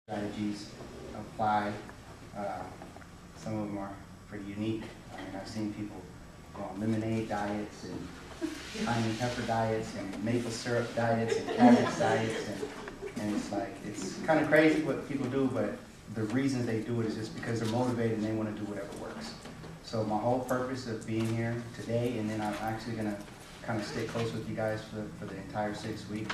strategies apply. Some of them are pretty unique. I mean, I've seen people go on lemonade diets and onion pepper diets and maple syrup diets and cabbage diets, and it's like, it's kind of crazy what people do, but the reason they do it is just because they're motivated and they want to do whatever works. So my whole purpose of being here today, and then I'm actually going to kind of stay close with you guys for the entire 6 weeks,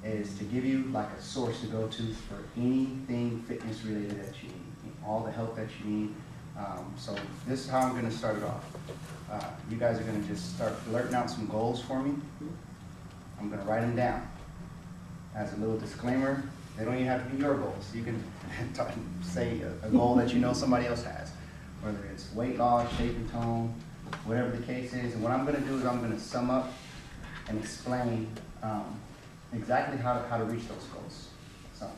is to give you like a source to go to for anything fitness related that you need, all the help that you need. So this is how I'm going to start it off. You guys are going to just start blurting out some goals for me. I'm going to write them down. As a little disclaimer, they don't even have to be your goals. You can say a goal that you know somebody else has, whether it's weight loss, shape and tone, whatever the case is. And what I'm going to do is I'm going to sum up and explain exactly how to reach those goals. So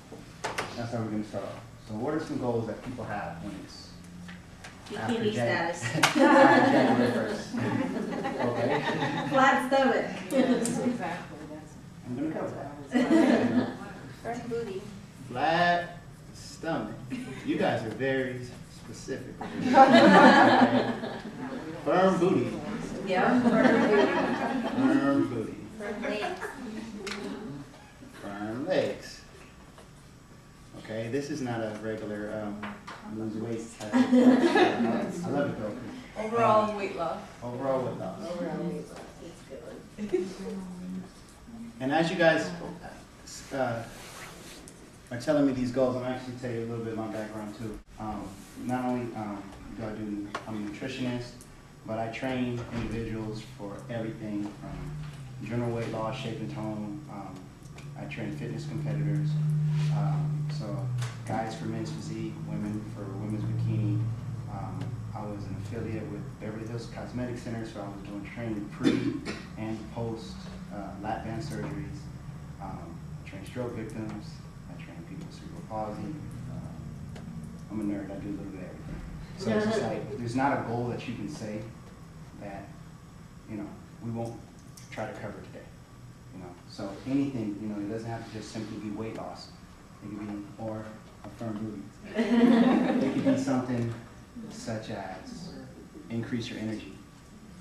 that's how we're going to start off. So what are some goals that people have when it's Bikini status. after January 1st? Okay. Flat stomach. Yes, exactly. I'm going to cover that. Firm booty. Flat stomach. You guys are very specific. Okay. Firm booty. Yeah. Firm booty. Firm legs. Firm legs. Okay, this is not a regular lose weight type of I love it though. Overall weight loss. Overall weight loss. Overall weight loss. It's good. And as you guys are telling me these goals, I'm actually tell you a little bit of my background too. Not only I'm a nutritionist, but I train individuals for everything from general weight loss, shape and tone. I train fitness competitors. So guys for men's physique, women for women's bikini. I was an affiliate with Beverly Hills Cosmetic Center, so I was doing training pre and post lap band surgeries. I train stroke victims. I train people with cerebral palsy. I'm a nerd. I do a little bit of everything. So it's just like, there's not a goal that you can say that, you know, we won't try to cover today. You know, so anything, you know, it doesn't have to just simply be weight loss. It could be, or a firm booty. It could be something such as increase your energy.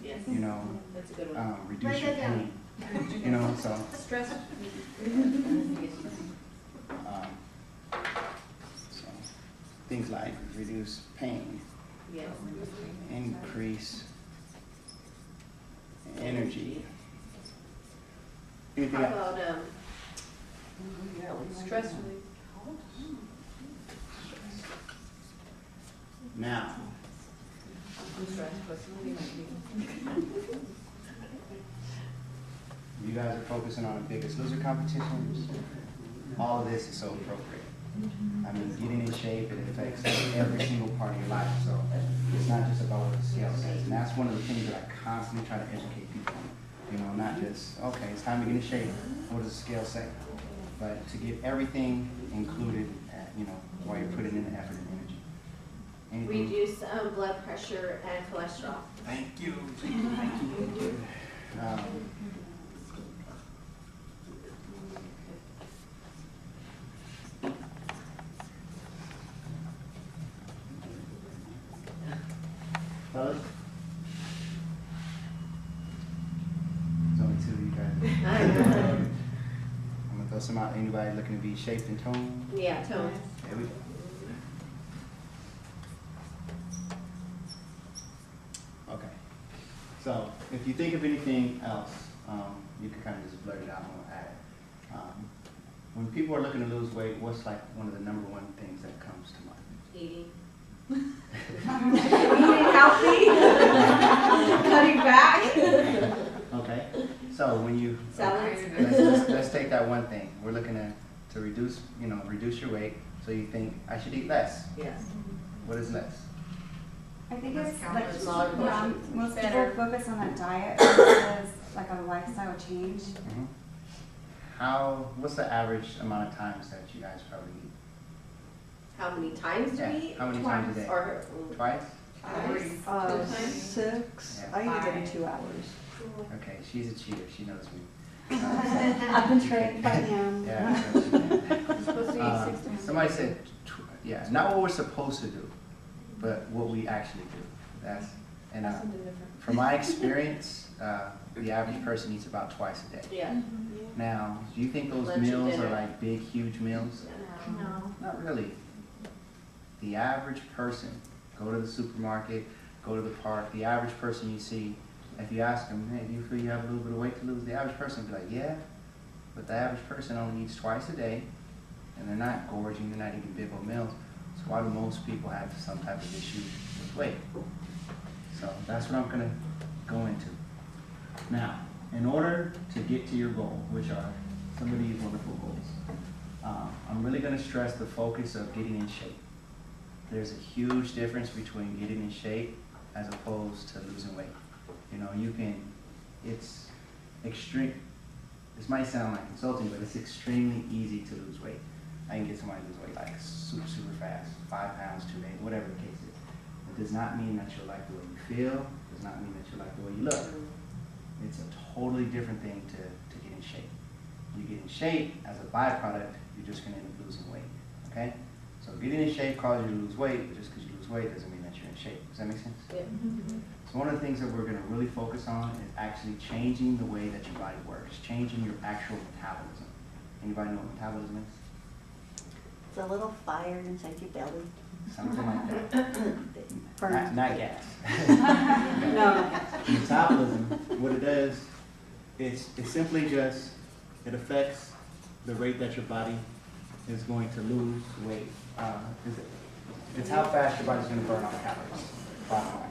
Yes. You know, That's a good one. reduce your pain. You know, so Stress. so things like reduce pain, Yes. increase energy. How Anything else? about stress relief? Now, you guys are focusing on the Biggest Loser competitions. All of this is so appropriate. I mean, getting in shape, it affects every single part of your life. So it's not just about what the scale says. And that's one of the things that I constantly try to educate people on. You know, not just, okay, it's time to get in shape. What does the scale say? But to get everything included, you know, while you're putting in the effort and energy. Anything? Reduce blood pressure and cholesterol. Thank you. Thank you. Fellas? There's only two of you guys. I'm gonna throw some out. Anybody looking to be shaped and toned? Yeah, tone. There we go. Okay. So if you think of anything else, you can kind of just blurt it out and we'll add it. When people are looking to lose weight, what's like one of the number one things that comes to mind? Eating. Eating healthy. Cutting back. Okay. So when you Salads. let's take that one thing. We're looking to reduce, you know, reduce your weight. So you think I should eat less. Yes. What is less? I think it's Smaller like portions. most Better. people focus on a diet versus like a lifestyle change. Mm-hmm. What's the average amount of times that you guys probably eat? How many times do Yeah, we eat? how many times a day? Or Twice? Two times? 6. Yeah. I eat every 2 hours. Okay, she's a cheater. She knows me. I've been trained by him. Yeah. Supposed to eat 6 times. Somebody said Yeah, not what we're supposed to do, but what we actually do. That's, and Something different. from my experience, the average person eats about twice a day. Yeah. Now, do you think those Lunch and meals are dinner. like big, huge meals? No. Not really. The average person, go to the supermarket, go to the park, the average person you see, if you ask them, hey, do you feel you have a little bit of weight to lose? The average person will be like, yeah, but the average person only eats twice a day, and they're not gorging, they're not eating big old meals. So why do most people have some type of issue with weight? So that's what I'm gonna go into. Now, in order to get to your goal, which are some of these wonderful goals, I'm really gonna stress the focus of getting in shape. There's a huge difference between getting in shape as opposed to losing weight. You know, it's extreme, this might sound like insulting, but it's extremely easy to lose weight. I can get somebody to lose weight like super, super fast, 5 pounds, 2 days, whatever the case is. It does not mean that you'll like the way you feel, it does not mean that you like the way you look. It's a totally different thing to get in shape. You get in shape, as a byproduct, you're just gonna end up losing weight, okay? So getting in shape causes you to lose weight, but just because you lose weight doesn't mean that you're in shape. Does that make sense? Yeah. So one of the things that we're gonna really focus on is actually changing the way that your body works, changing your actual metabolism. Anybody know what metabolism is? It's a little fire inside your belly. Something like that. Burns. Not gas. No. Metabolism, what it does, it's simply just, it affects the rate that your body is going to lose weight. It's how fast your body's gonna burn off calories, bottom line.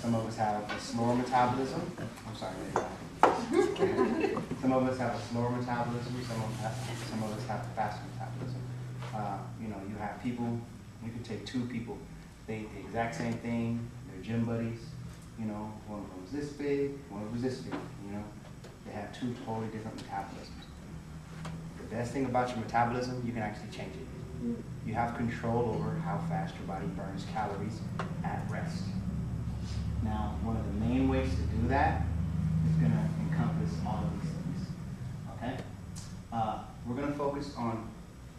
Some of us have a slower metabolism. I'm sorry, some of us have a slower metabolism, some of us have a faster metabolism. You know, you have people, you could take 2 people, they eat the exact same thing, they're gym buddies, you know, one of them was this big, one of them was this big, you know. They have 2 totally different metabolisms. The best thing about your metabolism, you can actually change it. You have control over how fast your body burns calories at rest. Now, one of the main ways to do that is going to encompass all of these things, okay? We're going to focus on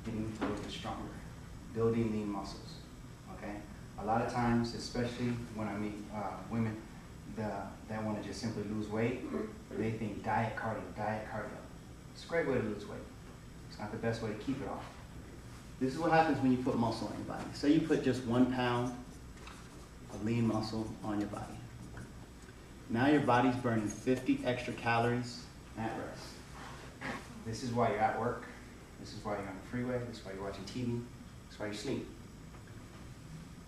getting a little bit stronger, building lean muscles, okay? A lot of times, especially when I meet women that want to just simply lose weight, they think diet cardio. It's a great way to lose weight. It's not the best way to keep it off. This is what happens when you put muscle on your body. Say you put just 1 pound of lean muscle on your body. Now your body's burning 50 extra calories at rest. This is why you're at work. This is why you're on the freeway. This is why you're watching TV. This is why you sleep.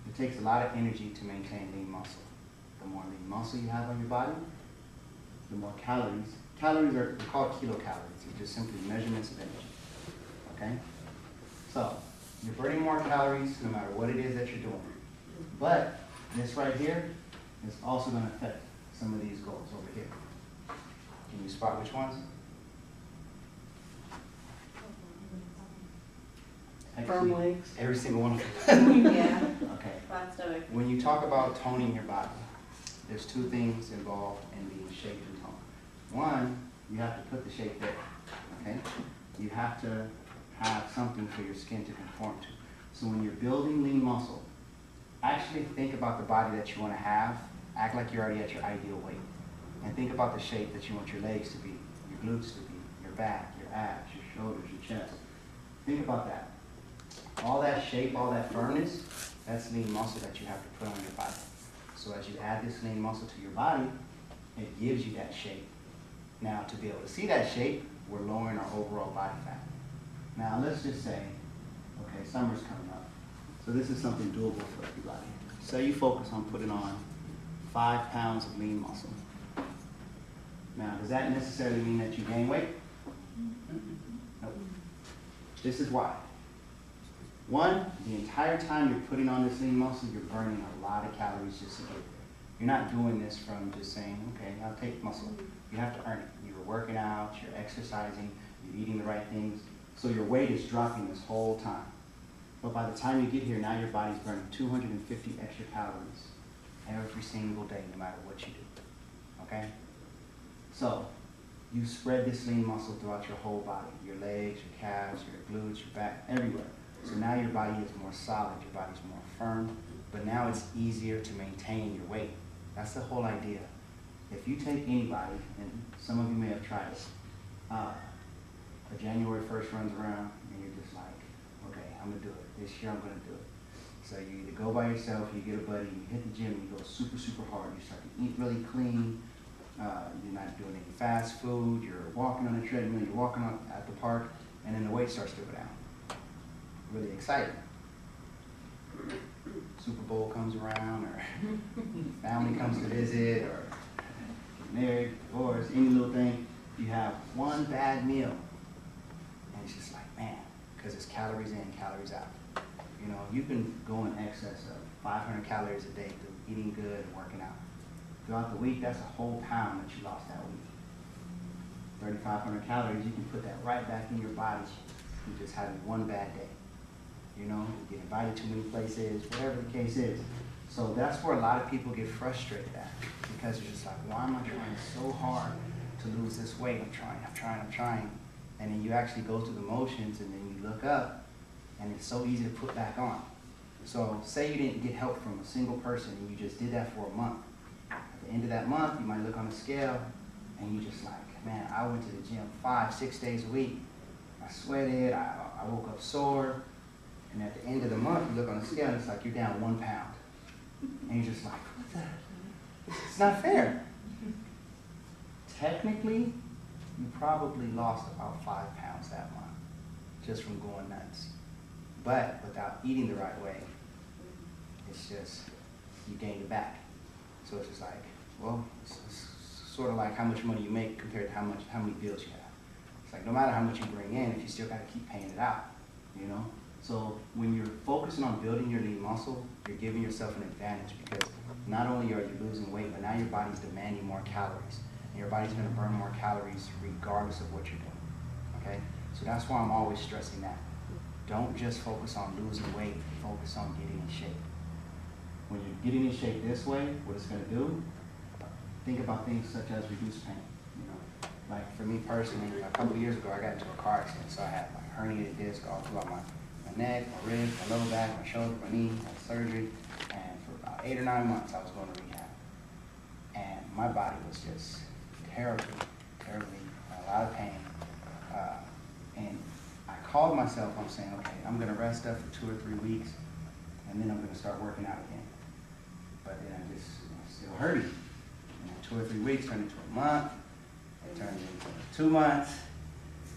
It takes a lot of energy to maintain lean muscle. The more lean muscle you have on your body, the more calories. Calories are called kilocalories. They're just simply measurements of energy. Okay? So, you're burning more calories no matter what it is that you're doing. But this right here is also going to affect some of these goals over here. Can you spot which ones? Firm legs. Every single one of them. Yeah. Okay. Flat stomach. When you talk about toning your body, there's 2 things involved in being shaped and toned. One, you have to put the shape there, okay? You have to have something for your skin to conform to. So when you're building lean muscle, actually think about the body that you want to have. Act like you're already at your ideal weight. And think about the shape that you want your legs to be, your glutes to be, your back, your abs, your shoulders, your chest. Think about that. All that shape, all that firmness, that's lean muscle that you have to put on your body. So as you add this lean muscle to your body, it gives you that shape. Now, to be able to see that shape, we're lowering our overall body fat. Now, let's just say, okay, summer's coming up. So this is something doable for everybody. Say you focus on putting on 5 pounds of lean muscle. Now, does that necessarily mean that you gain weight? Nope. This is why. One, the entire time you're putting on this lean muscle, you're burning a lot of calories just to get there. You're not doing this from just saying, okay, I'll take muscle. You have to earn it. You're working out, you're exercising, you're eating the right things. So your weight is dropping this whole time. But by the time you get here, now your body's burning 250 extra calories every single day, no matter what you do, okay? So, you spread this lean muscle throughout your whole body, your legs, your calves, your glutes, your back, everywhere. So now your body is more solid, your body's more firm, but now it's easier to maintain your weight. That's the whole idea. If you take anybody, and some of you may have tried it, a January 1st runs around and you're just like, okay, I'm gonna do it. This year I'm gonna do it. So you either go by yourself, you get a buddy, you hit the gym, you go super, super hard. You start to eat really clean. You're not doing any fast food. You're walking on a treadmill, you're walking at the park, and then the weight starts to go down. Really exciting. Super Bowl comes around, or family comes to visit, or get married, divorce, any little thing. You have one bad meal, and it's just like, man, because it's calories in, calories out. You know, you can go in excess of 500 calories a day through eating good and working out. Throughout the week, that's a whole pound that you lost that week. 3,500 calories, you can put that right back in your body. You just having one bad day. You know, you get invited to many places, whatever the case is. So that's where a lot of people get frustrated at, because they're just like, why am I trying so hard to lose this weight? I'm trying. And then you actually go through the motions, and then you look up, and it's so easy to put back on. So say you didn't get help from a single person, and you just did that for a month. At the end of that month, you might look on the scale, and you just like, man, I went to the gym 5-6 days a week. I sweated, I woke up sore. And at the end of the month, you look on the scale, and it's like you're down 1 pound. And you're just like, what the? It's not fair. Technically, you probably lost about 5 pounds that month, just from going nuts. But without eating the right way, it's just, you gained it back. So it's just like, well, it's sort of like how much money you make compared to how many bills you have. It's like no matter how much you bring in, if you still got to keep paying it out, you know? So when you're focusing on building your lean muscle, you're giving yourself an advantage, because not only are you losing weight, but now your body's demanding more calories. And your body's going to burn more calories regardless of what you're doing, okay? So that's why I'm always stressing that. Don't just focus on losing weight, focus on getting in shape. When you're getting in shape this way, what it's going to do, think about things such as reduce pain. You know, like for me personally, a couple of years ago, I got into a car accident, so I had like herniated disc all throughout my neck, my ribs, my lower back, my shoulder, my knee, I had surgery, and for about 8 or 9 months I was going to rehab. And my body was just terribly in a lot of pain. And I called myself, I'm saying, okay, I'm going to rest up for 2 or 3 weeks, and then I'm going to start working out again. But then I just, still hurting. And then 2 or 3 weeks turned into a month, it turned into 2 months,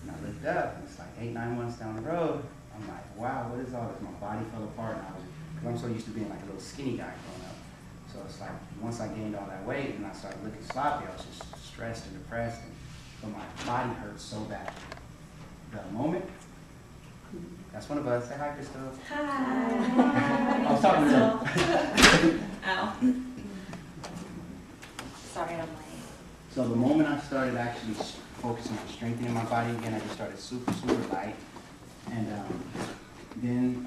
and I looked up, and it's like 8, 9 months down the road. I'm like, wow, what is all this? My body fell apart, and because I'm so used to being like a little skinny guy growing up. So it's like, once I gained all that weight and I started looking sloppy, I was just stressed and depressed, and so my body hurt so bad. Got a moment? That's one of us. Say hi, Crystal. Hi. I was talking to them. Ow. Sorry, I'm late. So the moment I started actually focusing on strengthening my body again, I just started super, super light. And then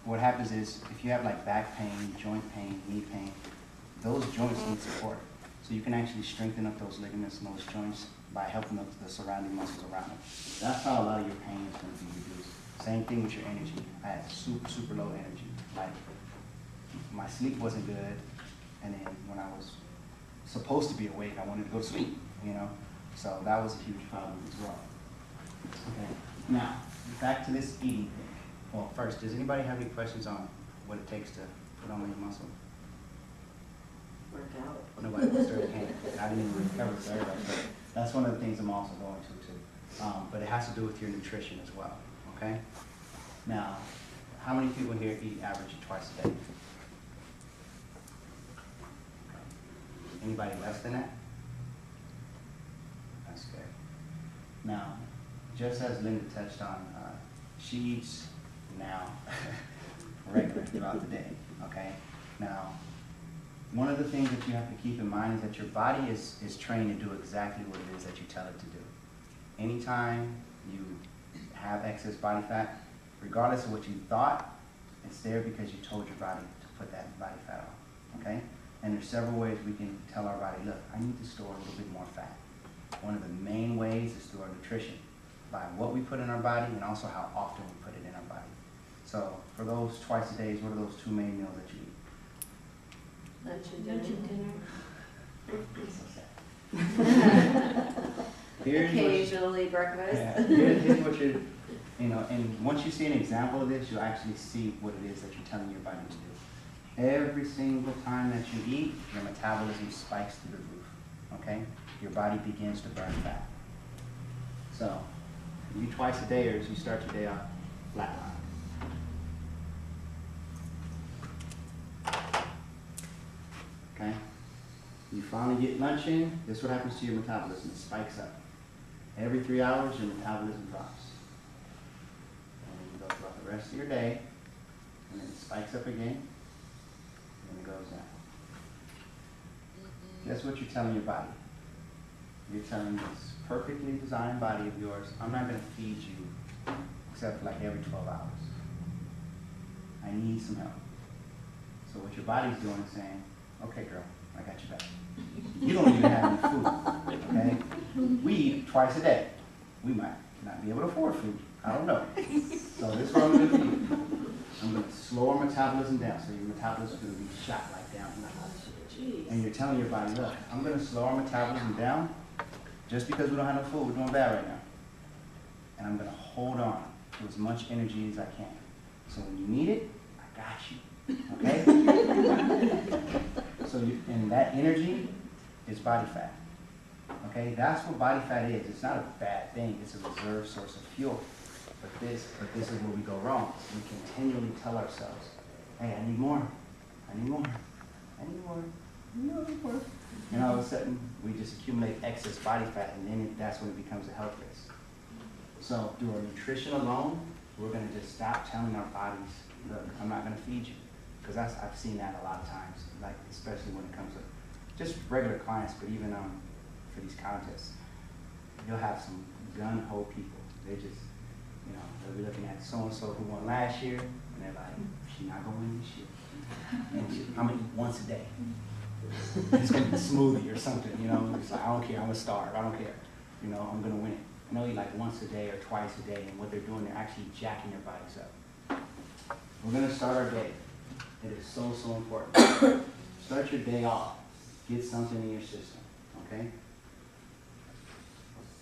what happens is, if you have like back pain, joint pain, knee pain, those joints need support. So you can actually strengthen up those ligaments and those joints by helping up the surrounding muscles around them. That's how a lot of your pain is going to be reduced. Same thing with your energy. I had super, super low energy. Like, my sleep wasn't good, and then when I was supposed to be awake, I wanted to go to sleep, you know? So that was a huge problem as well. Okay, now, back to this eating thing. Well, first, does anybody have any questions on what it takes to put on lean muscle? Work out. Nobody wants to raise their hand. I didn't even recover for everybody, but that's one of the things I'm also going to too. But it has to do with your nutrition as well, okay? Now, how many people here eat average twice a day? Anybody less than that? That's good. Now, just as Linda touched on, she eats now regular throughout the day, okay? Now, one of the things that you have to keep in mind is that your body is trained to do exactly what it is that you tell it to do. Anytime you have excess body fat, regardless of what you thought, it's there because you told your body to put that body fat on, okay? And there's several ways we can tell our body, look, I need to store a little bit more fat. One of the main ways is through our nutrition, by what we put in our body and also how often we put it in our body. So for those twice a days, what are those 2 main meals that you eat? Lunch and dinner. Here's what- Occasionally breakfast. Yeah, here's what you're, and once you see an example of this, you'll actually see what it is that you're telling your body to do. Every single time that you eat, your metabolism spikes through the roof, okay? Your body begins to burn fat. So, you twice a day, or as you start your day off, flatline. Okay? You finally get lunch in, this is what happens to your metabolism, it spikes up. Every 3 hours, your metabolism drops. And then you go throughout the rest of your day, and then it spikes up again, and then it goes down. Guess what you're telling your body? You're telling this perfectly designed body of yours, I'm not going to feed you except for like every 12 hours. I need some help. So what your body's doing is saying, okay girl, I got your back. You don't even have any food, okay? We eat twice a day. We might not be able to afford food. I don't know. So this is what I'm going to do. I'm going to slow our metabolism down. So your metabolism is going to be shot like down. Jeez. And you're telling your body, look, I'm going to slow our metabolism down just because we don't have no food. We're doing bad right now. And I'm going to hold on to as much energy as I can. So when you need it, I got you. Okay? So and that energy is body fat. Okay? That's what body fat is. It's not a bad thing. It's a reserve source of fuel. But this is where we go wrong. We continually tell ourselves, hey, I need more. I need more. I need more. I need more. And all of a sudden, we just accumulate excess body fat, and then that's when it becomes a health risk. So through our nutrition alone, we're going to just stop telling our bodies, look, I'm not going to feed you. Because I've seen that a lot of times, like especially when it comes to just regular clients, but even for these contests. You'll have some gun-ho people. They just, they'll be looking at so-and-so who won last year, and they're like, she's not going to win this year. And I'm going to eat once a day. It's going to be a smoothie or something, It's like, I don't care, I'm a star, I don't care. I'm going to win it. And they'll eat like once a day or twice a day, and what they're doing, they're actually jacking their bodies up. We're going to start our day. It is so, so important. Start your day off. Get something in your system, okay?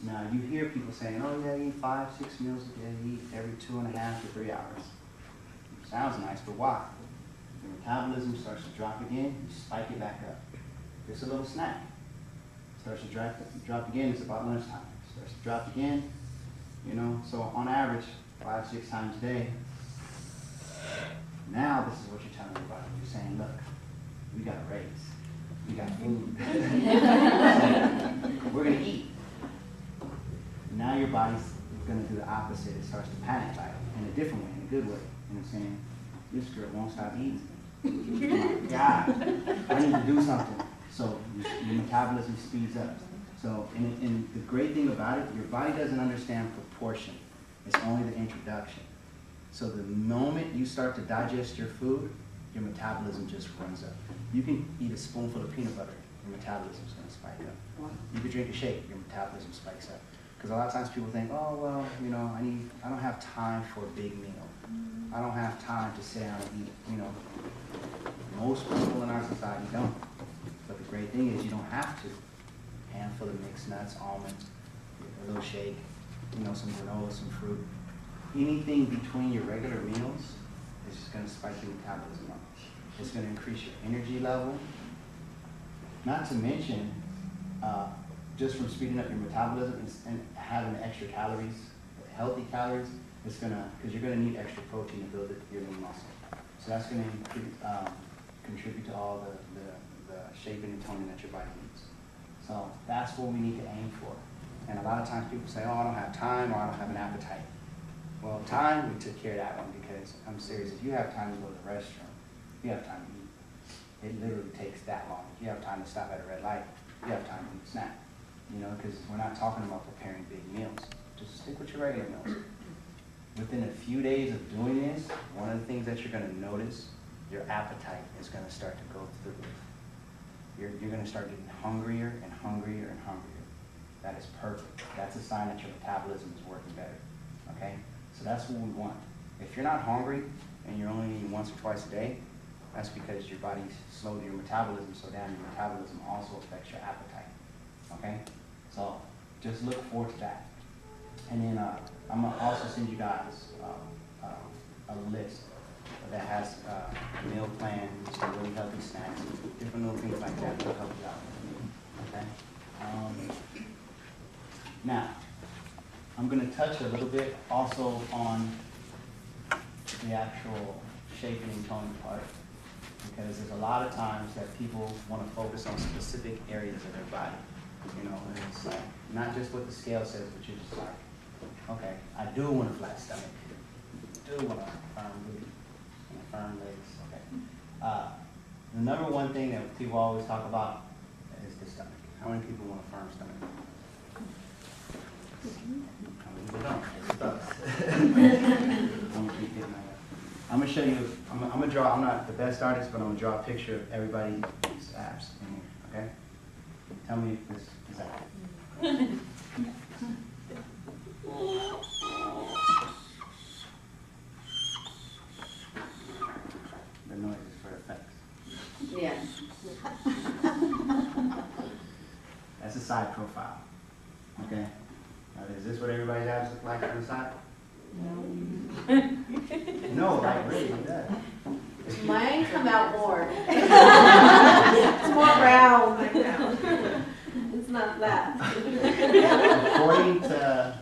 Now, you hear people saying, oh, yeah, eat 5, 6 meals a day, eat every 2.5 to 3 hours. Sounds nice, but why? Your metabolism starts to drop again, you spike it back up. Just a little snack. Starts to drop again, it's about lunchtime. Starts to drop again, so on average, 5, 6 times a day. Now this is what you're telling your body. You're saying, look, we got a raise. We got food. We're going to eat. Now your body's going to do the opposite. It starts to panic, like, in a different way, in a good way. And it's saying, this girl won't stop eating. Oh my God, I need to do something. So your metabolism speeds up. So, and the great thing about it, your body doesn't understand proportion. It's only the introduction. So the moment you start to digest your food, your metabolism just runs up. You can eat a spoonful of peanut butter, your metabolism is going to spike up. You could drink a shake, your metabolism spikes up. Because a lot of times people think, oh, well, I don't have time for a big meal. I don't have time to sit down and eat, Most people in our society don't. But the great thing is you don't have to. A handful of mixed nuts, almonds, a little shake, some granola, some fruit. Anything between your regular meals is just going to spike your metabolism up. It's going to increase your energy level. Not to mention, just from speeding up your metabolism and having extra calories, healthy calories, it's going to, because you're going to need extra protein to build your new muscle. So that's going to contribute to all the shaping and toning that your body needs. So that's what we need to aim for. And a lot of times people say, oh, I don't have time, or I don't have an appetite. Well, time, we took care of that one, because I'm serious. If you have time to go to the restroom, you have time to eat. It literally takes that long. If you have time to stop at a red light, you have time to eat a snack. Because we're not talking about preparing big meals. Just stick with your regular meals. Within a few days of doing this, one of the things that you're going to notice, your appetite is going to start to go through the roof. You're going to start getting hungrier and hungrier and hungrier. That is perfect. That's a sign that your metabolism is working better. Okay? So that's what we want. if you're not hungry and you're only eating once or twice a day, that's because your body's slowed your metabolism so down. Your metabolism also affects your appetite, okay? So just look forward to that. And then I'm gonna also send you guys a list that has a meal plan, some really healthy snacks, different little things like that will help you out, okay? Now, I'm gonna touch a little bit also on the actual shaping and toning part, because there's a lot of times that people want to focus on specific areas of their body, you know, and it's like, not just what the scale says, but you're just like, okay, I do want a flat stomach, I do want a firm booty, and a firm legs, okay. The number one thing that people always talk about is the stomach. How many people want a firm stomach? How many people don't? It's us. I'm gonna keep hitting that. I'm gonna show you, I'm gonna draw, I'm not the best artist, but I'm gonna draw a picture of everybody's abs in here, okay? Tell me if this is accurate. The noise is for effects. Yes. That's a side profile, okay? Now, is this what everybody's abs look like on the side? No, like really, it does. Mine come out more. It's more round. It's not flat. According to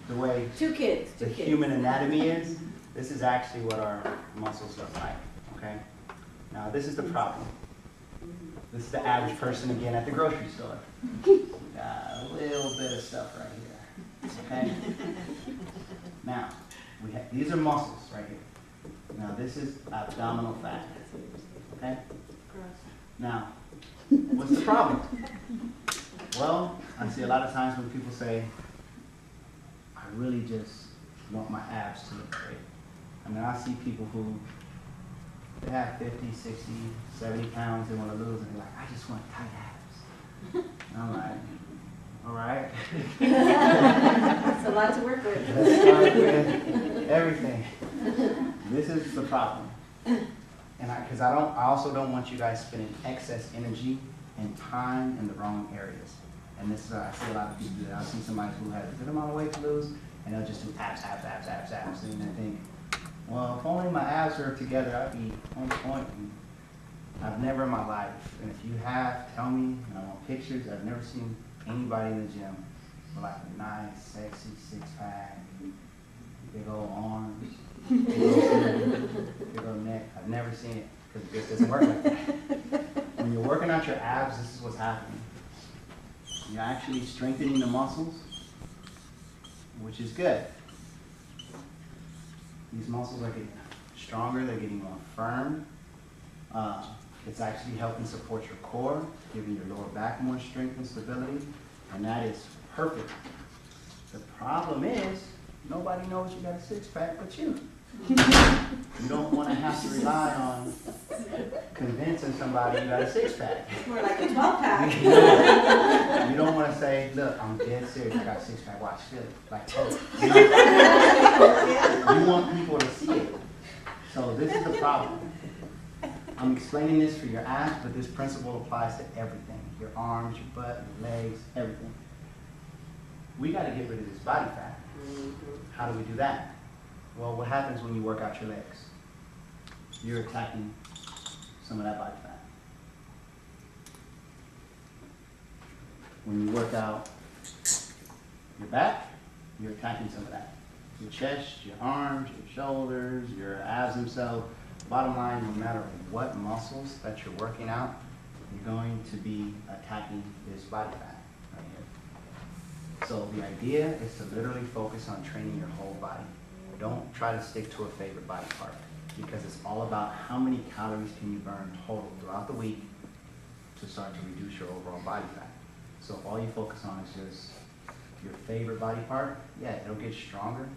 the way Two kids. the human anatomy is, this is actually what our muscles look like, okay? Now, this is the problem. This is the average person again at the grocery store. Got a little bit of stuff right here, okay? Now, these are muscles right here. Now, this is abdominal fat, okay? Now, what's the problem? Well, I see a lot of times when people say, I really just want my abs to look great. I mean, I see people who they have 50, 60, 70 pounds they want to lose, and they're like, I just want tight abs. And I'm like, all right. It's a lot to work with. Let's start with everything. This is the problem. And because I also don't want you guys spending excess energy and time in the wrong areas. And this is, I see a lot of people do that. I see somebody who has a good amount of weight to lose, and they'll just do abs, abs, abs, abs, abs. And they think, well, if only my abs were together, I'd be on point. And I've never in my life, and if you have, tell me, and I want pictures. I've never seen anybody in the gym with like a nice, sexy six-pack, big old arms, big old neck. I've never seen it, because it just doesn't work like that. When you're working out your abs, this is what's happening. You're actually strengthening the muscles, which is good. These muscles are getting stronger, they're getting more firm. It's actually helping support your core, giving your lower back more strength and stability, and that is perfect. The problem is, nobody knows you got a six-pack but you. You don't want to have to rely on convincing somebody you got a six-pack. It's more like a 12-pack. You don't want to say, look, I'm dead serious, I got a six-pack, watch, feel it. Like, oh, you want people to see it. So this is the problem. I'm explaining this for your abs, but this principle applies to everything. Your arms, your butt, your legs, everything. We got to get rid of this body fat. How do we do that? Well, what happens when you work out your legs? You're attacking some of that body fat. When you work out your back, you're attacking some of that. Your chest, your arms, your shoulders, your abs themselves. Bottom line, no matter what muscles that you're working out, you're going to be attacking this body fat right here. So the idea is to literally focus on training your whole body. Don't try to stick to a favorite body part, because it's all about how many calories can you burn total throughout the week to start to reduce your overall body fat. So all you focus on is just your favorite body part. Yeah, it'll get stronger,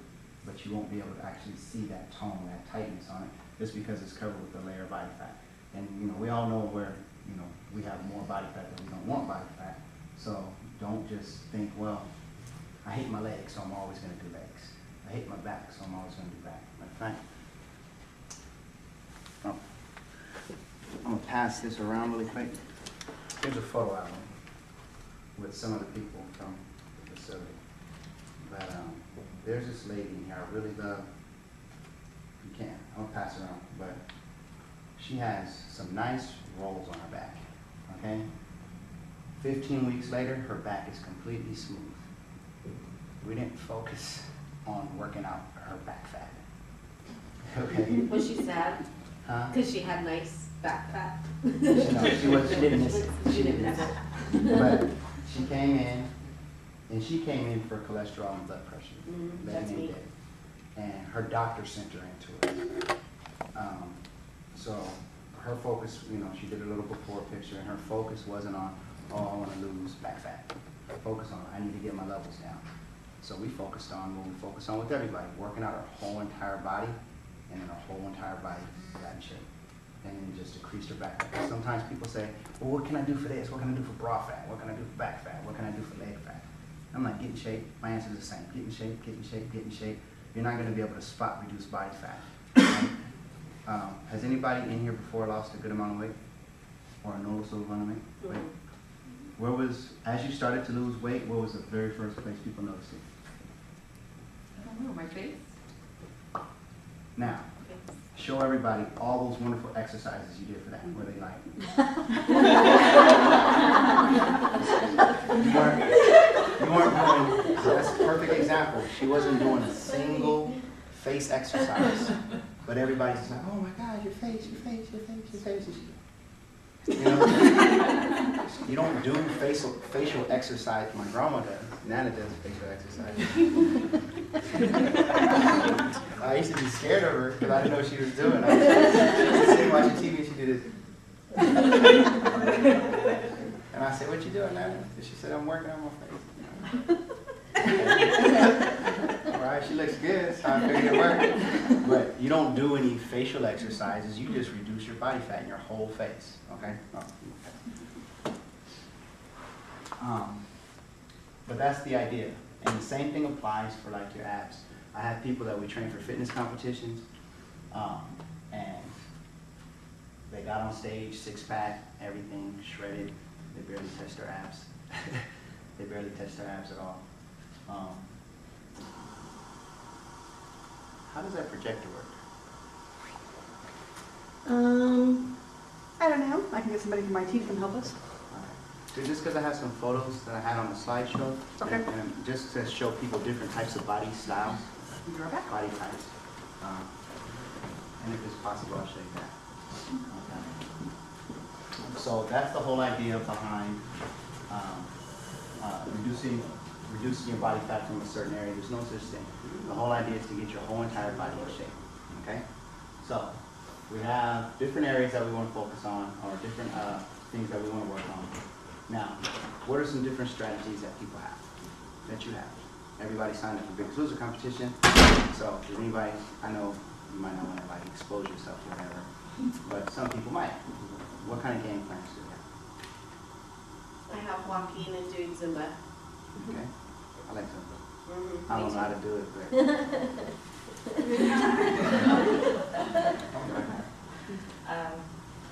but you won't be able to actually see that tone, that tightness on it, just because it's covered with a layer of body fat. And you know, we all know where, you know, we have more body fat than we don't want body fat. So don't just think, well, I hate my legs, so I'm always going to do legs. I hate my back, so I'm always gonna do back. Matter of fact, oh, I'm gonna pass this around really quick. Here's a photo album with some of the people from the facility. But there's this lady in here I really love. You can, I'm gonna pass it around, but she has some nice rolls on her back, okay? 15 weeks later, her back is completely smooth. We didn't focus on working out her back fat. Okay? Was she sad? Huh? Because she had nice back fat? No, she didn't miss it. She didn't miss it. But she came in, and she came in for cholesterol and blood pressure. That's me. And her doctor sent her into it. So her focus, you know, she did a little before picture, and her focus wasn't on, oh, I want to lose back fat. Her focus on, I need to get my levels down. So we focused on what we focused on with everybody, working out our whole entire body, and then our whole entire body got in shape. And then just decreased her back fat. Sometimes people say, well, what can I do for this? What can I do for bra fat? What can I do for back fat? What can I do for leg fat? I'm like, get in shape. My answer is the same. Get in shape, get in shape, get in shape. You're not going to be able to spot reduce body fat. Right? Has anybody in here before lost a good amount of weight? Or a noticeable amount of weight? Where was, as you started to lose weight, what was the very first place people noticed it? I don't know, my face? Now, show everybody all those wonderful exercises you did for that. Were they like? you weren't doing, that's a perfect example. She wasn't doing a single face exercise. But everybody's just like, oh my God, your face, your face, your face, your face. You know, you don't do facial exercise. My grandma does. Nana does facial exercise. I used to be scared of her because I didn't know what she was doing. I was sitting watching TV and she did this. And I said, what you doing, Nana? And she said, I'm working on my face. All right, she looks good, so I figured it worked. But you don't do any facial exercises. You just reduce your body fat in your whole face. Okay? But that's the idea. And the same thing applies for like your abs. I have people that we train for fitness competitions, and they got on stage, six-pack, everything shredded. They barely touched their abs. They barely touched their abs at all. How does that projector work? I don't know. I can get somebody from my team to come help us. So just because I have some photos that I had on the slideshow, Okay. and just to show people different types of body styles, body types, and if it's possible, I'll show you that. Okay. So that's the whole idea behind reducing your body fat from a certain area. There's no such thing. The whole idea is to get your whole entire body in shape. Okay? So we have different areas that we want to focus on, or different things that we want to work on. Now, what are some different strategies that people have, that you have? Everybody signed up for Biggest Loser competition. So if anybody, I know you might not want to like expose yourself or whatever, but some people might. What kind of game plans do you have? I have Joaquin and doing Zumba. Okay, I like Zumba. Mm-hmm. I don't know how to do it, but.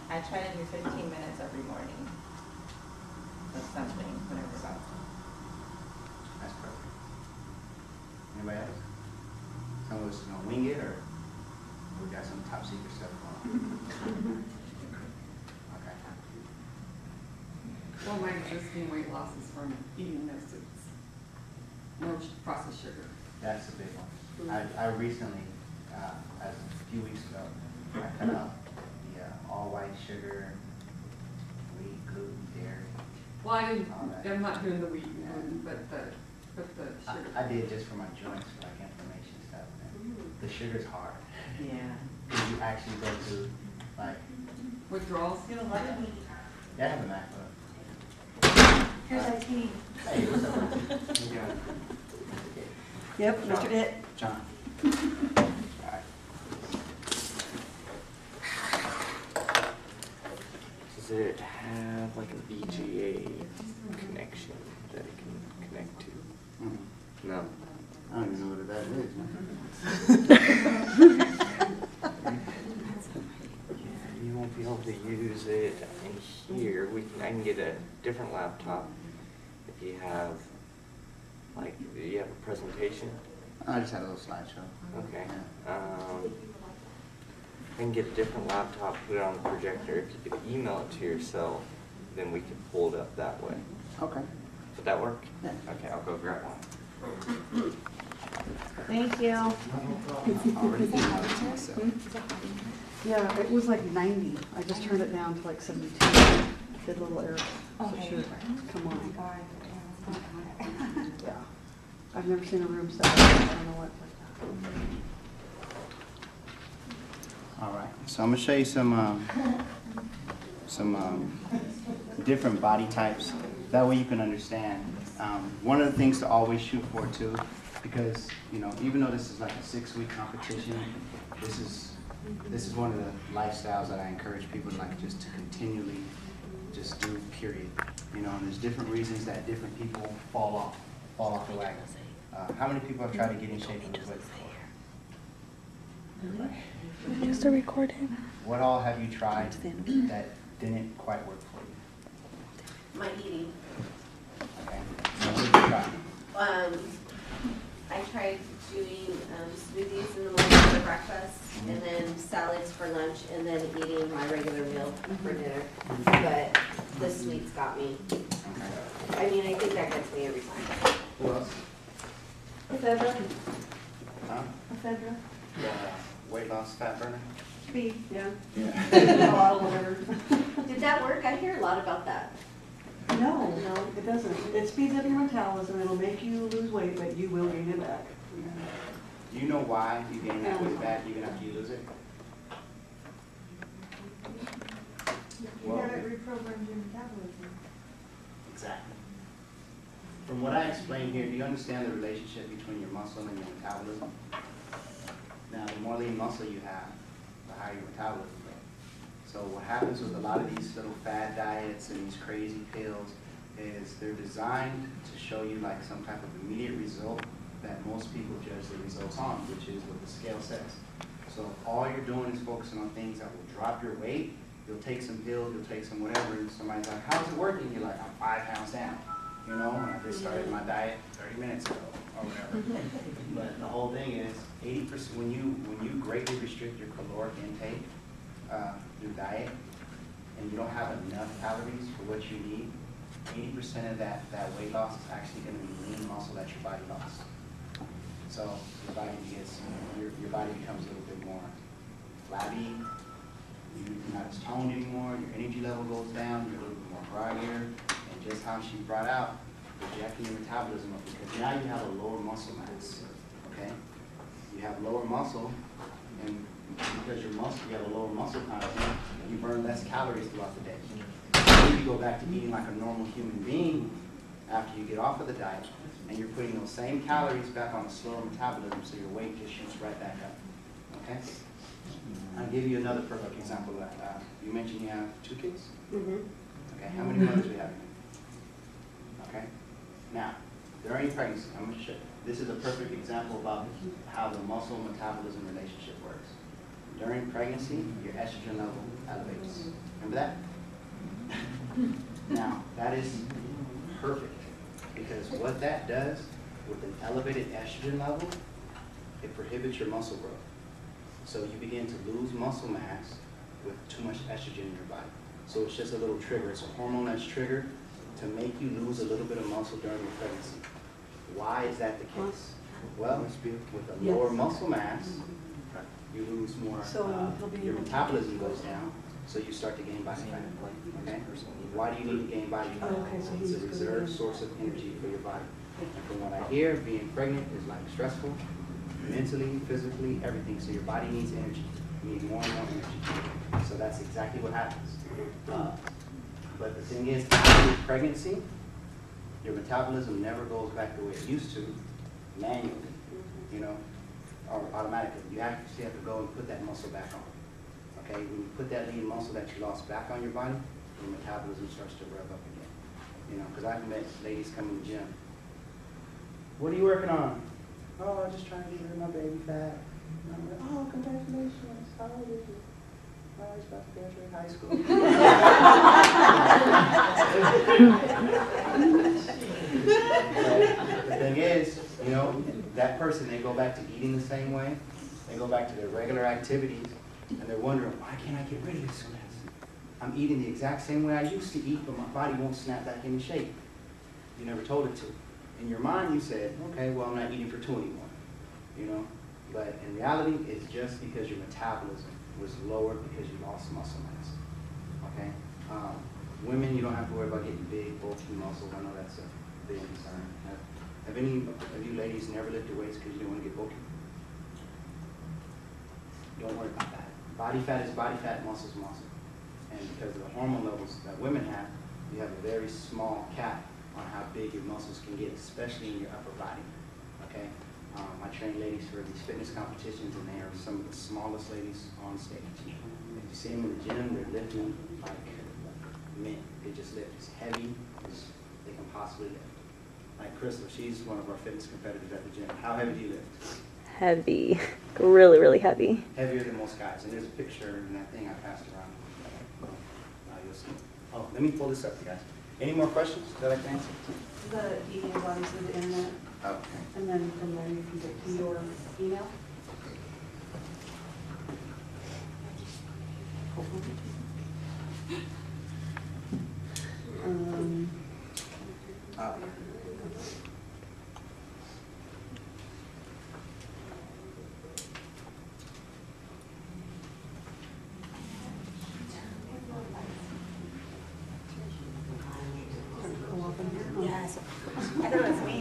I try to do 15 minutes every morning. That's something, whatever about. That's perfect. Anybody else? Some of us are gonna wing it, or we got some top secret stuff going on? Okay. Well, my existing weight loss is from eating no soups, no processed sugar. That's the big one. I recently, as a few weeks ago, I cut out the all white sugar, wheat, gluten, dairy. Well, All that. I'm not doing the wheat and gluten, but the sugar. I did just for my joints, for like inflammation stuff. And the sugar's hard. Yeah. Because you actually go through like, Withdrawals. You know what? yeah, I have a MacBook. Here's IT. Hey, what's up? How you doing? Yep, Mr. It. John. Alright. Does it have like a VGA connection that it can connect to? Mhm. No. I don't even know what that is, man. You won't be able to use it in here. I can get a different laptop if you have, like, you have a presentation. I just had a little slideshow. Okay. Yeah. I can get a different laptop, put it on the projector. If you could email it to yourself, then we could pull it up that way. Okay. Would that work? Yeah. Okay, I'll go grab one. Thank you. I already emailed it to myself. Yeah, it was like 90. I just turned it down to like 72. Did a little error, so it should come Oh my on. God. Yeah, it's not bad. Yeah. I've never seen a room set up. I don't know what like that. All right, so I'm gonna show you some different body types. That way you can understand. One of the things to always shoot for too, because even though this is like a 6-week competition, this is one of the lifestyles that I encourage people to like just to continually just do. Period. And there's different reasons that different people fall off the wagon. How many people have tried to get in shape and lose weight before? Everybody. Just a recording. What all have you tried that didn't quite work for you? My eating. Okay. So what did you try? I tried doing smoothies in the morning for breakfast, and then salads for lunch, and then eating my regular meal for dinner. But the sweets got me. Okay. I mean, I think that gets me every time. Who else? Ephedra? Huh? Ephedra? The weight loss fat burner? Speed, yeah. Yeah. A lot of whatever. Did that work? I hear a lot about that. No, it doesn't. It speeds up your metabolism. It'll make you lose weight, but you will gain it back. Do you know why you gain that weight back even after you lose it? Well, reprogram your metabolism. exactly. From what I explained here, do you understand the relationship between your muscle and your metabolism? Now, the more lean muscle you have, the higher your metabolism rate. So what happens with a lot of these little fad diets and these crazy pills is they're designed to show you like some type of immediate result that most people judge the results on, which is what the scale says. So if all you're doing is focusing on things that will drop your weight, you'll take some pills, you'll take some whatever, and somebody's like, how's it working? You're like, I'm 5 pounds down. And I just started my diet 30 minutes ago or whatever. But the whole thing is 80% when you greatly restrict your caloric intake through diet, and you don't have enough calories for what you need, 80% of that weight loss is actually going to be lean muscle that your body lost. So your body becomes a little bit more flabby. You're not as toned anymore. Your energy level goes down. You're a little bit more groggier. And just how she brought out, projecting your metabolism up, because now you have a lower muscle mass. Okay, you have lower muscle, and because you have a lower muscle content, you burn less calories throughout the day. Then you go back to eating like a normal human being after you get off of the diet, and you're putting those same calories back on a slower metabolism, so your weight just shoots right back up. Okay? I'll give you another perfect example of that. You mentioned you have 2 kids? Mm-hmm. Okay, how many mothers do we have? Okay? Now, during pregnancy, I'm going to show you. This is a perfect example about how the muscle metabolism relationship works. During pregnancy, your estrogen level elevates. Remember that? Now, that is perfect, because what that does with an elevated estrogen level, it prohibits your muscle growth. So you begin to lose muscle mass with too much estrogen in your body. So it's just a little trigger. It's a hormone that's triggered to make you lose a little bit of muscle during your pregnancy. Why is that the case? Well, with a lower muscle mass, you lose more, your metabolism goes down, so you start to gain body fat. Okay? Why do you need to gain body fat? It's a reserve source of energy for your body. And from what I hear, being pregnant is like stressful, mentally, physically, everything. So your body needs energy. You need more and more energy. So that's exactly what happens. But the thing is, after pregnancy, your metabolism never goes back the way it used to, manually, or automatically. You actually have to go and put that muscle back on. Okay, when you put that lean muscle that you lost back on your body, your metabolism starts to rev up again. Because I've met ladies come in the gym. What are you working on? oh, I'm just trying to get rid of my baby fat. And I'm like, oh, congratulations, how old is you? Oh, he's about to graduate high school. But the thing is, you know, that person, they go back to eating the same way. They go back to their regular activities, and they're wondering, why can't I get rid of this so fast? I'm eating the exact same way I used to eat, but my body won't snap back into shape. You never told it to. In your mind, you said, okay, well, I'm not eating for 2 anymore, you know? But in reality, it's just because your metabolism was lower because you lost muscle mass, okay? Women, you don't have to worry about getting big, bulky muscles. I know that's a big concern. Have any of you ladies never lifted weights because you didn't want to get bulky? Don't worry about that. Body fat is body fat, muscle is muscle. And because of the hormone levels that women have, you have a very small cap on how big your muscles can get, especially in your upper body, okay? I train ladies for these fitness competitions, and they are some of the smallest ladies on stage. If you see them in the gym, they're lifting like men. They just lift as heavy as they can possibly lift. Like Crystal, she's one of our fitness competitors at the gym. How heavy do you lift? Heavy. Really, really heavy. Heavier than most guys. And there's a picture in that thing I passed around. You'll see. Oh, let me pull this up, you guys. Any more questions that I can answer? The eating ones through the internet, Okay. and then from there you can get to your email. Oh. Yes. I thought it was me.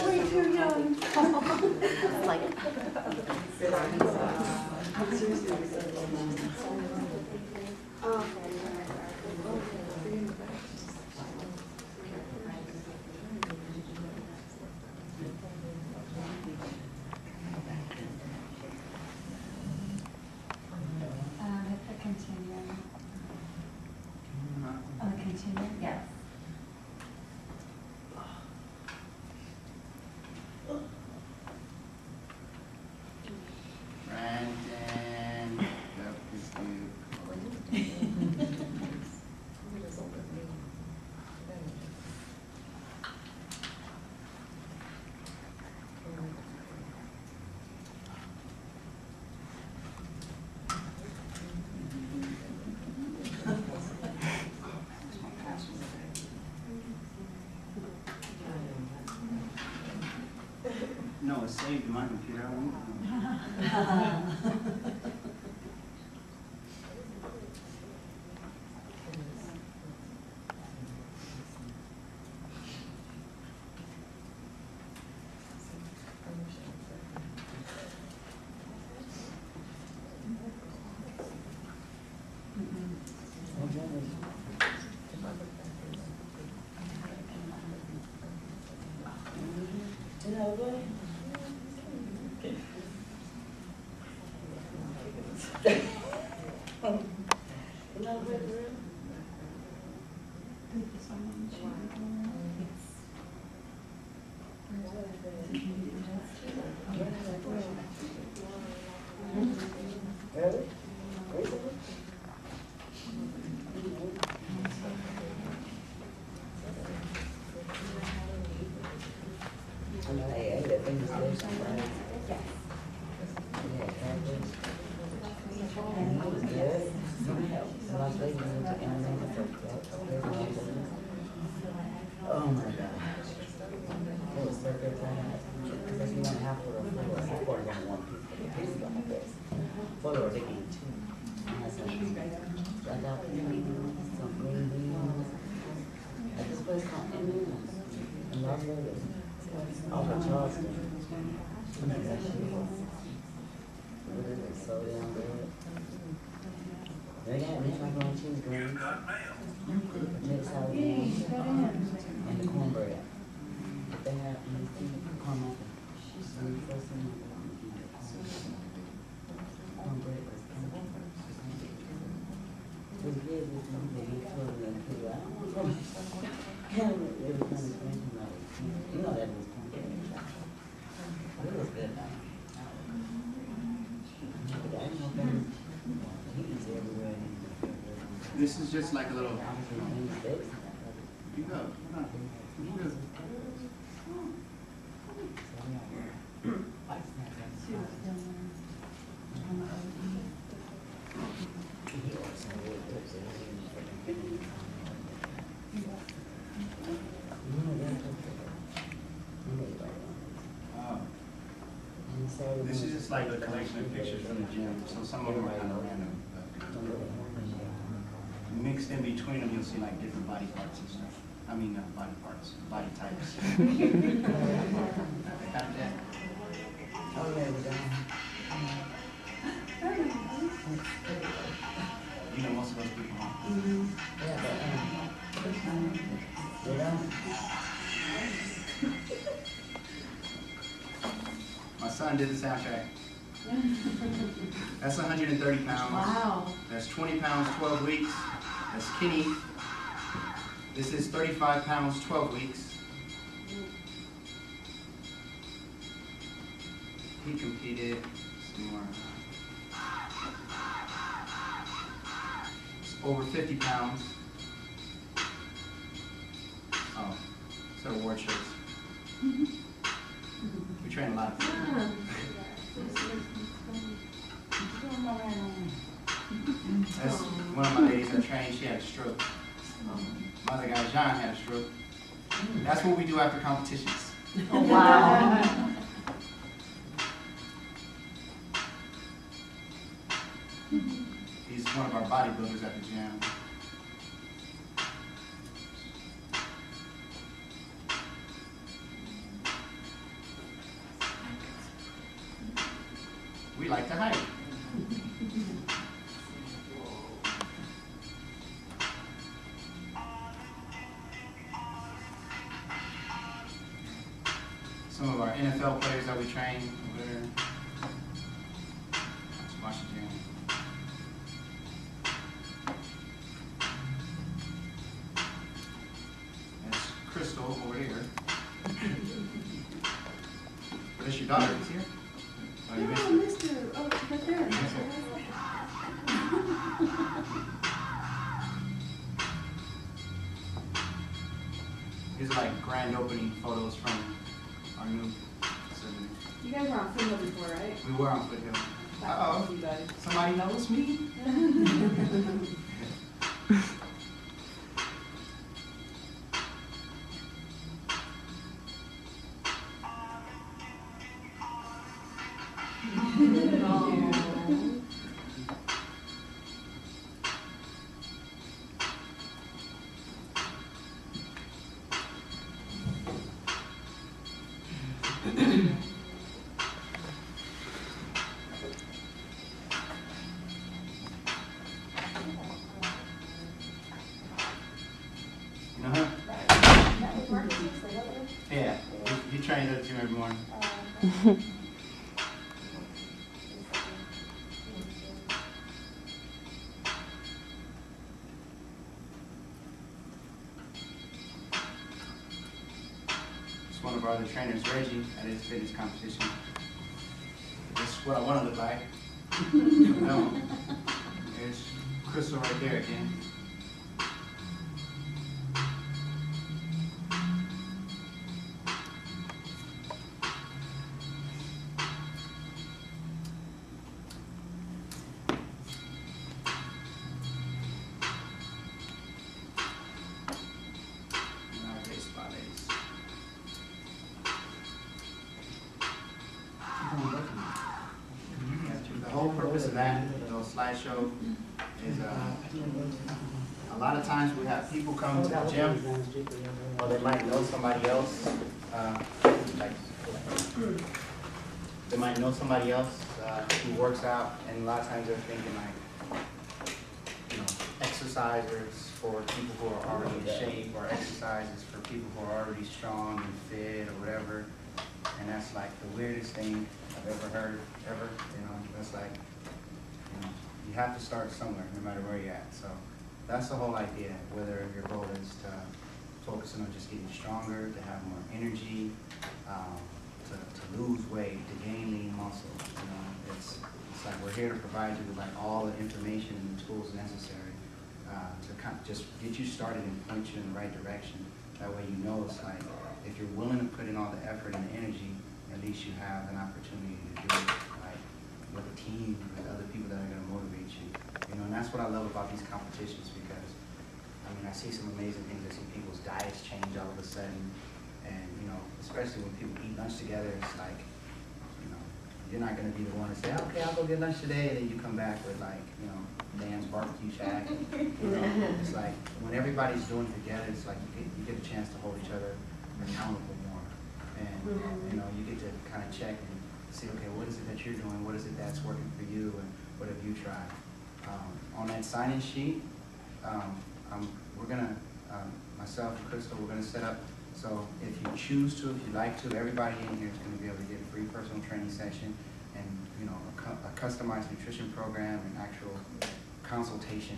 Way too young. It's like. Hit the continue. Oh, the continue? Yes. Brandon. Yep, it's you. No, it's saved in my computer. I don't know. Oh my gosh. It was so good to have. Because you want half of the floor. I poured on one piece like this. Photo taking two. I had some some green beans. At this place called Indians in Las Vegas. Off of Charleston. That shit was so damn good. They got me macaroni and cheese greens. Mixed salad greens. And the cornbread. They have cornbread. Cornbread was it was good with them. They get clothes and food. I don't want to go. It was kind of expensive. This is just like a little, you go, hold on. You go. This is just like a collection of pictures from the gym, so some of them are kind of random. But mixed in between them, you'll see like different body parts and stuff. I mean, body parts, body types. Oh, yeah, we done. You know, most of those people, huh? Yeah, but, you know, My son did the soundtrack. That's 130 pounds. Wow. That's 20 pounds, 12 weeks. That's Kenny. This is 35 pounds, 12 weeks. He competed some more. It's over 50 pounds. Oh, so award shows. We train a lot of people. That's one of my ladies I trained, she had a stroke. My other guy, John, had a stroke. That's what we do after competitions. Oh, wow. He's one of our bodybuilders at the gym. We like to hike. Some of our NFL players that we train over there. Let's watch the gym. That's Crystal over there. That's your daughter, is here? Oh, you missed Oh, her. Mr. Oh, right there. Yes, sir. These are like grand opening photos from our new facility. You guys were on Foothill before, right? We were on Foothill. Back Uh-oh. with you guys. Somebody knows me? You know her? Yeah, he trains at the gym every morning. It's one of our other trainers, Reggie, at his fitness competition. This is what I want to look like. No. There's Crystal right there again. The whole purpose of that little slideshow is a lot of times we have people come to the gym, or they might know somebody else, they might know somebody else who works out, and a lot of times they're thinking like, you know, exercises for people who are already in shape, or exercises for people who are already strong and fit, or whatever. And that's like the weirdest thing I've ever heard, ever. You know, that's like, you know, you have to start somewhere, no matter where you're at. So that's the whole idea. Whether your goal is to focus on just getting stronger, to have more energy, to lose weight, to gain lean muscle. You know, it's like we're here to provide you with like all the information and the tools necessary to kind of just get you started and point you in the right direction. That way you know it's like, if you're willing to put in all the effort and the energy, at least you have an opportunity to do it, like, with a team, with other people that are gonna motivate you. You know, and that's what I love about these competitions, because, I mean, I see some amazing things. I see people's diets change all of a sudden, and, you know, especially when people eat lunch together, it's like, you know, you're not gonna be the one to say, okay, I'll go get lunch today, and then you come back with, like, you know, Dan's Barbecue Shack. You know, it's like, when everybody's doing it together, it's like you get a chance to hold each other accountable more. And, you know, you get to kind of check and see, okay, what is it that you're doing? What is it that's working for you? And what have you tried? On that sign-in sheet, we're gonna, myself and Crystal, we're gonna set up, so if you choose to, if you like to, everybody in here is gonna be able to get a free personal training session and, you know, a customized nutrition program and actual consultation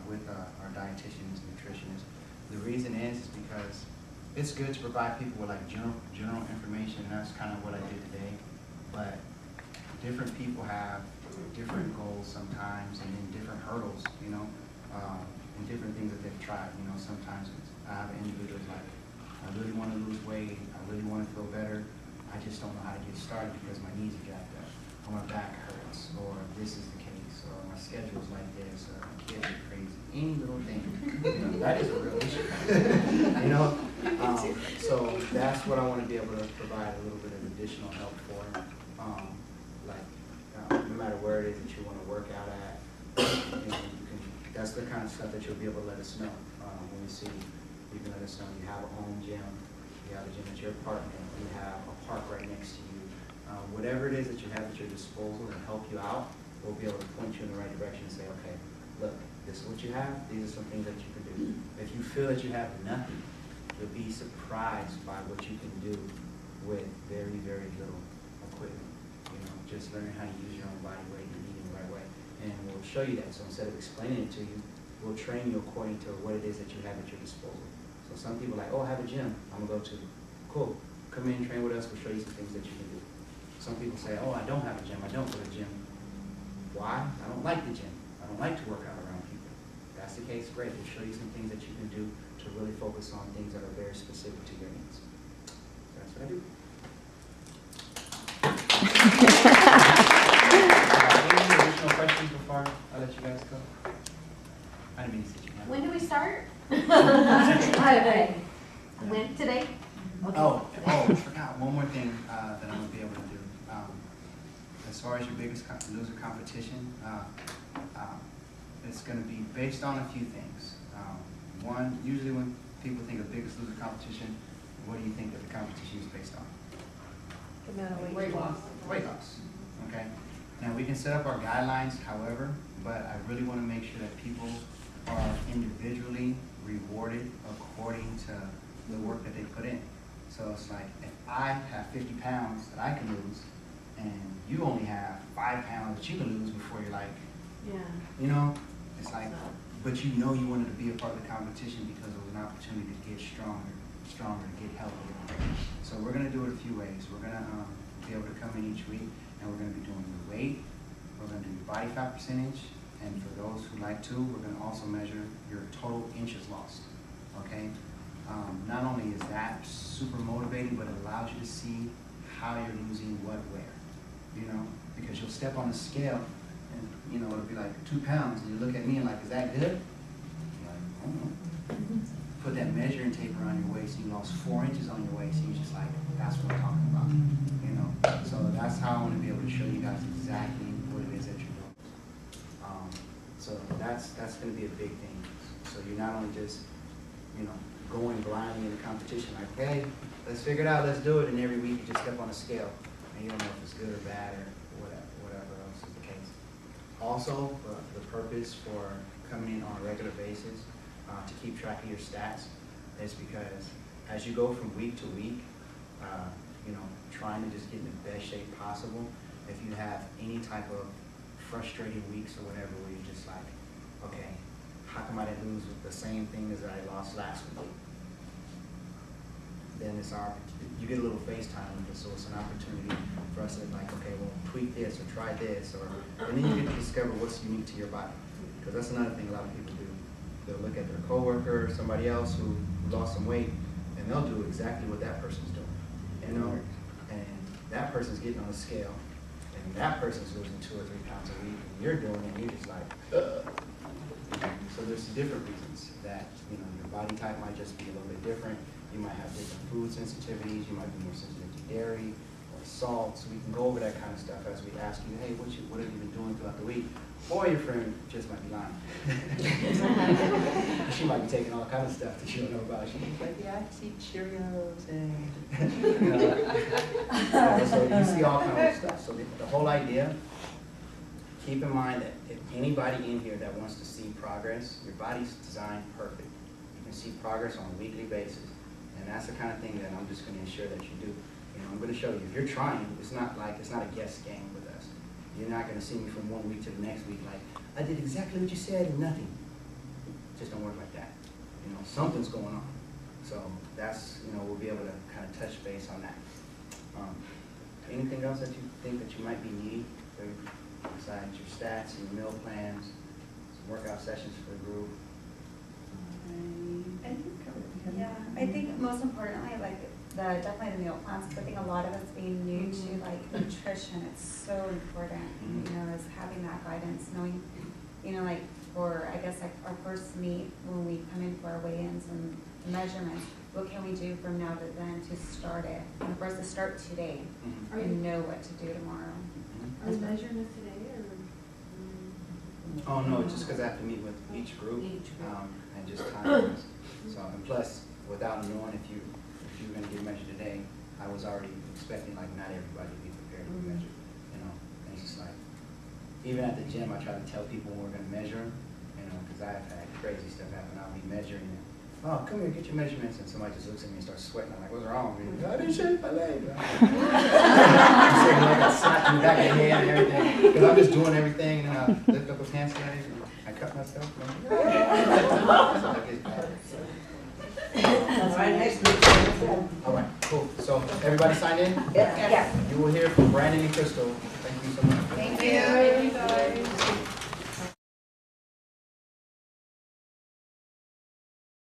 with our dietitians and nutritionists. The reason is because it's good to provide people with like general information, and that's kind of what I did today. But different people have different goals sometimes, and then different hurdles, you know, and different things that they've tried. You know, sometimes I have individuals like, I really want to lose weight, I really want to feel better, I just don't know how to get started because my knees are jacked up, or my back hurts, or this is the case, or my schedule's like this, or my kids are crazy. Any little thing, you know, that is a real issue. You know, so that's what I want to be able to provide a little bit of additional help for. No matter where it is that you want to work out at, you know, that's the kind of stuff that you'll be able to let us know when we see you. You can let us know you have a home gym, you have a gym that you're partnering, you have a park right next to you. Whatever it is that you have at your disposal to help you out, we'll be able to point you in the right direction and say, okay, look, this is what you have, these are some things that you can do. If you feel that you have nothing, you'll be surprised by what you can do with very, very little equipment. You know, just learning how to use your own body weight and eating the right way. And we'll show you that. So instead of explaining it to you, we'll train you according to what it is that you have at your disposal. So some people are like, oh, I have a gym I'm gonna go to. Cool, come in, train with us, we'll show you some things that you can do. Some people say, oh, I don't have a gym, I don't go to the gym. Why? I don't like the gym. I don't like to work out around people. If that's the case, great. We'll show you some things that you can do to really focus on things that are very specific to your needs. That's what I do. Any additional questions before I let you guys go? I didn't mean to sit you down. When do we start? Okay. When, today? Okay. Oh, I forgot one more thing that I'm gonna be able to do. As far as your biggest loser competition, it's gonna be based on a few things. One, usually when people think of biggest loser competition, what do you think that the competition is based on? Weight loss. Weight loss, okay? Now, we can set up our guidelines, however, but I really want to make sure that people are individually rewarded according to the work that they put in. So it's like, if I have 50 pounds that I can lose, and you only have 5 pounds that you can lose before you're like, Yeah. you know, it's like, but you know you wanted to be a part of the competition because it was an opportunity to get stronger, to get healthier. So we're gonna do it a few ways. We're gonna be able to come in each week, and we're gonna be doing your weight, we're gonna do your body fat percentage, and for those who like to, we're gonna also measure your total inches lost, okay? Not only is that super motivating, but it allows you to see how you're losing what where, you know? Because you'll step on the scale, and you know, it'll be like 2 pounds, and you look at me and like, is that good? You're like, I don't know. Put that measuring tape around your waist, and you lost 4 inches on your waist, and you're just like, that's what I'm talking about, you know? So that's how I want to be able to show you guys exactly what it is that you're doing. So that's going to be a big thing. So you're not only just, you know, going blindly in the competition, like, hey, let's figure it out, let's do it, and every week you just step on a scale, and you don't know if it's good or bad or whatever else is the case. Also, the purpose for coming in on a regular basis to keep track of your stats is because as you go from week to week, you know, trying to just get in the best shape possible, if you have any type of frustrating weeks or whatever where you're just like, okay, how come I didn't lose the same thing as I lost last week? Then it's you get a little FaceTime with us, so it's an opportunity for us to like, okay, well, tweak this or try this, and then you get to discover what's unique to your body. Because that's another thing a lot of people do. they'll look at their coworker, somebody else who lost some weight, and they'll do exactly what that person's doing, you know? And that person's getting on a scale, and that person's losing 2 or 3 pounds a week, and you're doing it, and you're just like, ugh. So there's different reasons that, you know, your body type might just be a little bit different. You might have different food sensitivities. You might be more sensitive to dairy or salt. So we can go over that kind of stuff as we ask you, hey, what have you been doing throughout the week? Or your friend just might be lying. She might be taking all kinds of stuff that you don't know about. She's like, yeah, I just eat Cheerios and so you see all kinds of stuff. So the whole idea, keep in mind that if anybody in here that wants to see progress, your body's designed perfect. You can see progress on a weekly basis. And that's the kind of thing that I'm just going to ensure that you do. You know, I'm going to show you, if you're trying, it's not a guess game with us. You're not going to see me from one week to the next week like, I did exactly what you said and nothing. It just don't work like that. You know, something's going on. So that's, you know, we'll be able to kind of touch base on that. Anything else that you think that you might be needing besides your stats and your meal plans, some workout sessions for the group? Yeah, I think most importantly, like definitely the meal plans, 'cause I think a lot of us being new to like nutrition, it's so important, you know, is having that guidance, knowing, you know, like for, I guess like our first meet, when we come in for our weigh-ins and measurements, what can we do from now to then to start it? And for us to start today and know what to do tomorrow. Are you measuring this today or? Oh, no, just because I have to meet with each group, and just time. So, and plus, without knowing if you were going to get measured today, I was already expecting like not everybody to be prepared to be measured, you know. And it's just like, even at the gym, I try to tell people when we're going to measure them, you know, because I've had crazy stuff happen. I'll be measuring and, oh, come here, get your measurements, and somebody just looks at me and starts sweating. I'm like, what's wrong? And I didn't shave my leg. I'm saying like I slapped in the back of the head and everything, because I'm just doing everything, and then I lift up a pants leg and I cut myself. So I get bad. All right, cool. So everybody signed in? Yeah. You will hear from Brandon and Crystal. Thank you so much. Thank you. Thank you, guys.